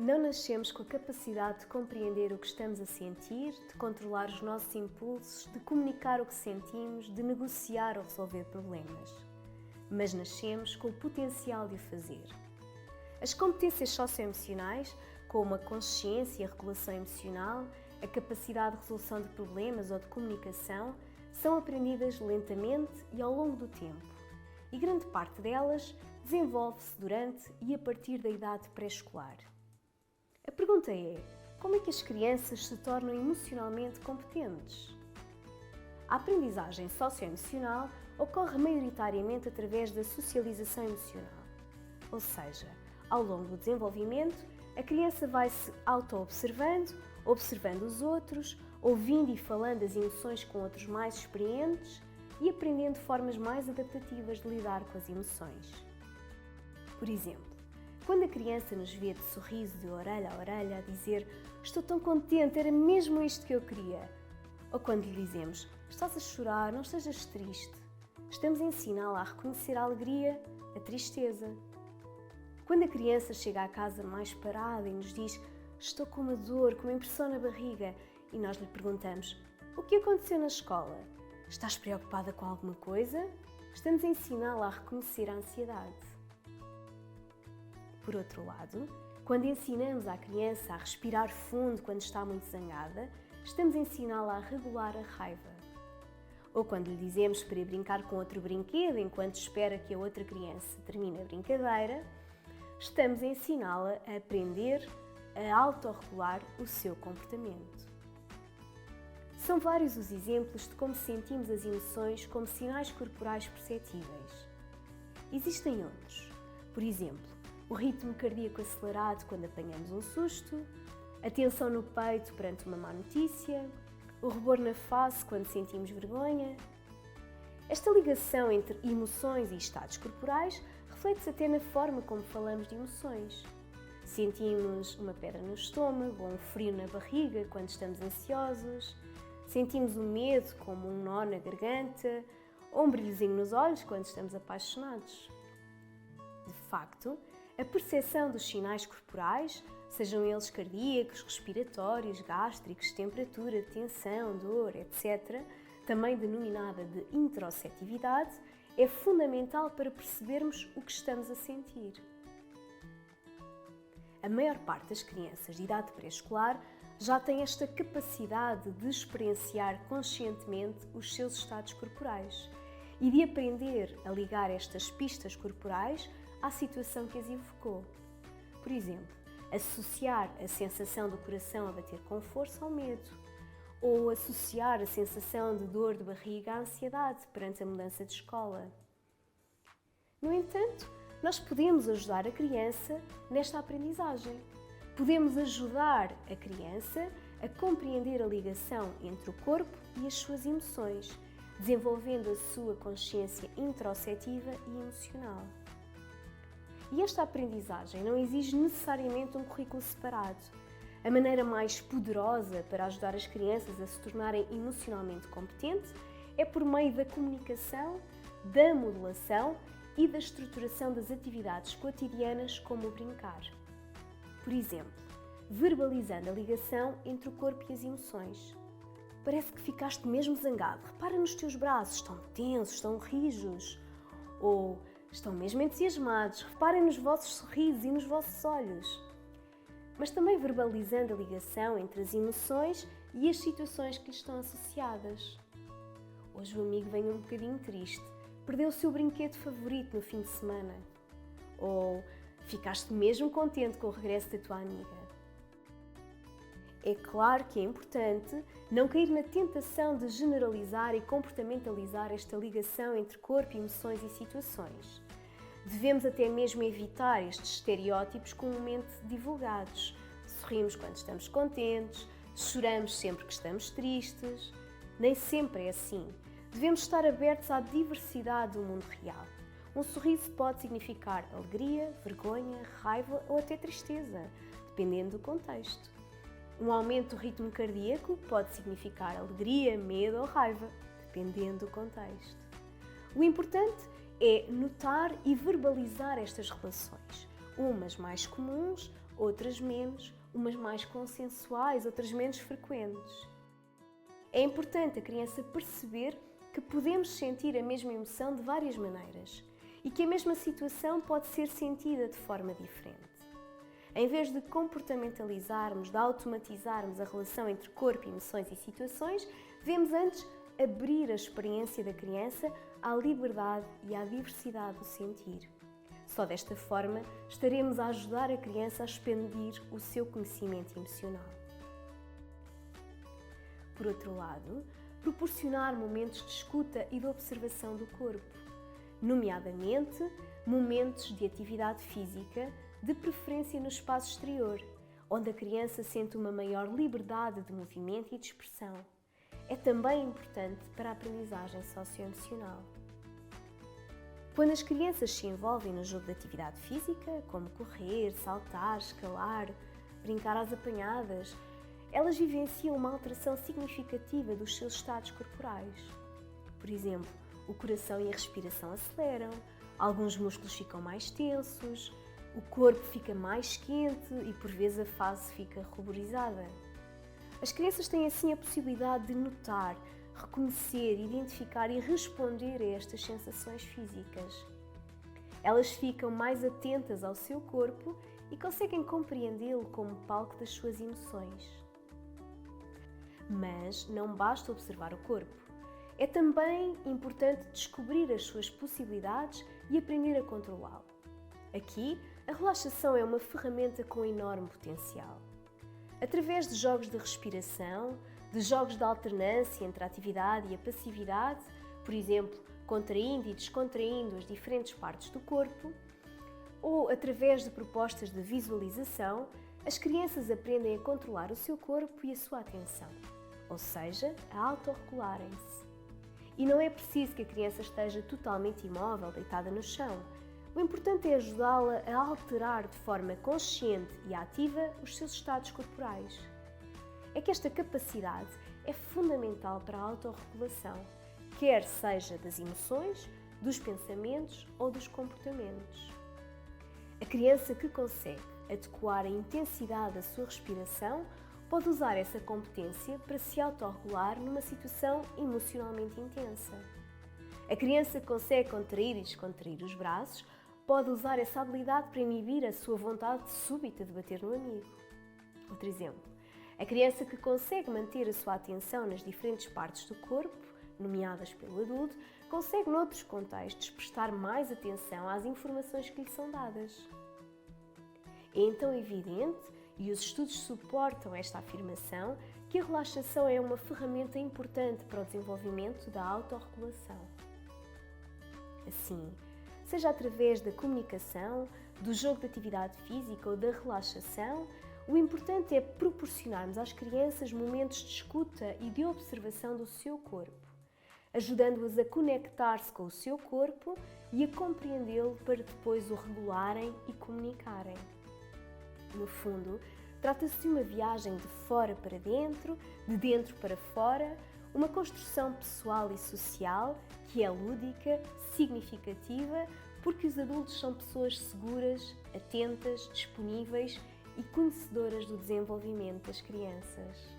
Não nascemos com a capacidade de compreender o que estamos a sentir, de controlar os nossos impulsos, de comunicar o que sentimos, de negociar ou resolver problemas. Mas nascemos com o potencial de o fazer. As competências socioemocionais, como a consciência e a regulação emocional, a capacidade de resolução de problemas ou de comunicação, são aprendidas lentamente e ao longo do tempo. E grande parte delas desenvolve-se durante e a partir da idade pré-escolar. A pergunta é: como é que as crianças se tornam emocionalmente competentes? A aprendizagem socioemocional ocorre maioritariamente através da socialização emocional. Ou seja, ao longo do desenvolvimento, a criança vai-se auto-observando, observando os outros, ouvindo e falando as emoções com outros mais experientes e aprendendo formas mais adaptativas de lidar com as emoções. Por exemplo, quando a criança nos vê de sorriso de orelha a orelha a dizer "Estou tão contente, era mesmo isto que eu queria", ou quando lhe dizemos "Estás a chorar, não estejas triste", estamos a ensiná-la a reconhecer a alegria, a tristeza. Quando a criança chega à casa mais parada e nos diz "Estou com uma dor, com uma impressão na barriga", e nós lhe perguntamos "O que aconteceu na escola? Estás preocupada com alguma coisa?", estamos a ensiná-la a reconhecer a ansiedade. Por outro lado, quando ensinamos à criança a respirar fundo quando está muito zangada, estamos a ensiná-la a regular a raiva. Ou quando lhe dizemos para ir brincar com outro brinquedo enquanto espera que a outra criança termine a brincadeira, estamos a ensiná-la a aprender a autorregular o seu comportamento. São vários os exemplos de como sentimos as emoções como sinais corporais perceptíveis. Existem outros. Por exemplo, o ritmo cardíaco acelerado quando apanhamos um susto, a tensão no peito perante uma má notícia, o rubor na face quando sentimos vergonha. Esta ligação entre emoções e estados corporais reflete-se até na forma como falamos de emoções. Sentimos uma pedra no estômago ou um frio na barriga quando estamos ansiosos, sentimos o medo como um nó na garganta ou um brilhozinho nos olhos quando estamos apaixonados. De facto, a percepção dos sinais corporais, sejam eles cardíacos, respiratórios, gástricos, temperatura, tensão, dor, etc., também denominada de interoceptividade, é fundamental para percebermos o que estamos a sentir. A maior parte das crianças de idade pré-escolar já tem esta capacidade de experienciar conscientemente os seus estados corporais e de aprender a ligar estas pistas corporais à situação que as evocou. Por exemplo, associar a sensação do coração a bater com força ao medo, ou associar a sensação de dor de barriga à ansiedade perante a mudança de escola. No entanto, nós podemos ajudar a criança nesta aprendizagem. Podemos ajudar a criança a compreender a ligação entre o corpo e as suas emoções, desenvolvendo a sua consciência interoceptiva e emocional. E esta aprendizagem não exige necessariamente um currículo separado. A maneira mais poderosa para ajudar as crianças a se tornarem emocionalmente competentes é por meio da comunicação, da modulação e da estruturação das atividades cotidianas, como o brincar. Por exemplo, verbalizando a ligação entre o corpo e as emoções. Parece que ficaste mesmo zangado. Repara nos teus braços, estão tensos, estão rijos. Ou estão mesmo entusiasmados. Reparem nos vossos sorrisos e nos vossos olhos. Mas também verbalizando a ligação entre as emoções e as situações que lhes estão associadas. Hoje o amigo vem um bocadinho triste. Perdeu o seu brinquedo favorito no fim de semana. Ou ficaste mesmo contente com o regresso da tua amiga. É claro que é importante não cair na tentação de generalizar e comportamentalizar esta ligação entre corpo, emoções e situações. Devemos até mesmo evitar estes estereótipos comumente divulgados. Sorrimos quando estamos contentes, choramos sempre que estamos tristes. Nem sempre é assim. Devemos estar abertos à diversidade do mundo real. Um sorriso pode significar alegria, vergonha, raiva ou até tristeza, dependendo do contexto. Um aumento do ritmo cardíaco pode significar alegria, medo ou raiva, dependendo do contexto. O importante é notar e verbalizar estas relações, umas mais comuns, outras menos, umas mais consensuais, outras menos frequentes. É importante a criança perceber que podemos sentir a mesma emoção de várias maneiras e que a mesma situação pode ser sentida de forma diferente. Em vez de comportamentalizarmos, de automatizarmos a relação entre corpo, emoções e situações, devemos antes abrir a experiência da criança à liberdade e à diversidade do sentir. Só desta forma estaremos a ajudar a criança a expandir o seu conhecimento emocional. Por outro lado, proporcionar momentos de escuta e de observação do corpo, nomeadamente momentos de atividade física, de preferência no espaço exterior, onde a criança sente uma maior liberdade de movimento e de expressão. É também importante para a aprendizagem socioemocional. Quando as crianças se envolvem no jogo de atividade física, como correr, saltar, escalar, brincar às apanhadas, elas vivenciam uma alteração significativa dos seus estados corporais. Por exemplo, o coração e a respiração aceleram, alguns músculos ficam mais tensos, o corpo fica mais quente e por vezes a face fica ruborizada. As crianças têm assim a possibilidade de notar, reconhecer, identificar e responder a estas sensações físicas. Elas ficam mais atentas ao seu corpo e conseguem compreendê-lo como palco das suas emoções. Mas não basta observar o corpo. É também importante descobrir as suas possibilidades e aprender a controlá-lo. Aqui, a relaxação é uma ferramenta com enorme potencial. Através de jogos de respiração, de jogos de alternância entre a atividade e a passividade, por exemplo, contraindo e descontraindo as diferentes partes do corpo, ou através de propostas de visualização, as crianças aprendem a controlar o seu corpo e a sua atenção, ou seja, a autorregularem-se. E não é preciso que a criança esteja totalmente imóvel, deitada no chão. O importante é ajudá-la a alterar de forma consciente e ativa os seus estados corporais. É que esta capacidade é fundamental para a autorregulação, quer seja das emoções, dos pensamentos ou dos comportamentos. A criança que consegue adequar a intensidade da sua respiração pode usar essa competência para se autorregular numa situação emocionalmente intensa. A criança que consegue contrair e descontrair os braços pode usar essa habilidade para inibir a sua vontade súbita de bater no amigo. Outro exemplo. A criança que consegue manter a sua atenção nas diferentes partes do corpo, nomeadas pelo adulto, consegue, noutros contextos, prestar mais atenção às informações que lhe são dadas. É então evidente, e os estudos suportam esta afirmação, que a relaxação é uma ferramenta importante para o desenvolvimento da autorregulação. Assim, seja através da comunicação, do jogo de atividade física ou da relaxação, o importante é proporcionarmos às crianças momentos de escuta e de observação do seu corpo, ajudando-as a conectar-se com o seu corpo e a compreendê-lo para depois o regularem e comunicarem. No fundo, trata-se de uma viagem de fora para dentro, de dentro para fora, uma construção pessoal e social que é lúdica, significativa, porque os adultos são pessoas seguras, atentas, disponíveis e conhecedoras do desenvolvimento das crianças.